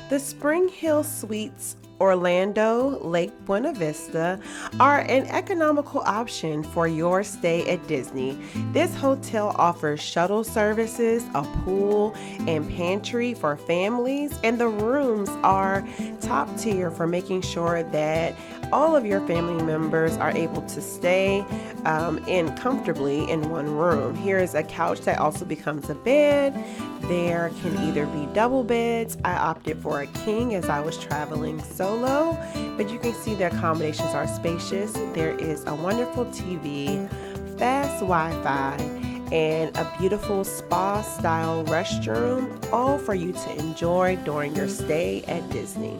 The Springhill Suites Orlando Lake Buena Vista are an economical option for your stay at Disney. This hotel offers shuttle services, a pool, and pantry for families, and the rooms are top tier for making sure that all of your family members are able to stay in comfortably in one room. Here is a couch that also becomes a bed. There can either be double beds. I opted for a king as I was traveling solo, but you can see the accommodations are spacious. There is a wonderful TV, fast Wi-Fi, and a beautiful spa-style restroom, all for you to enjoy during your stay at Disney.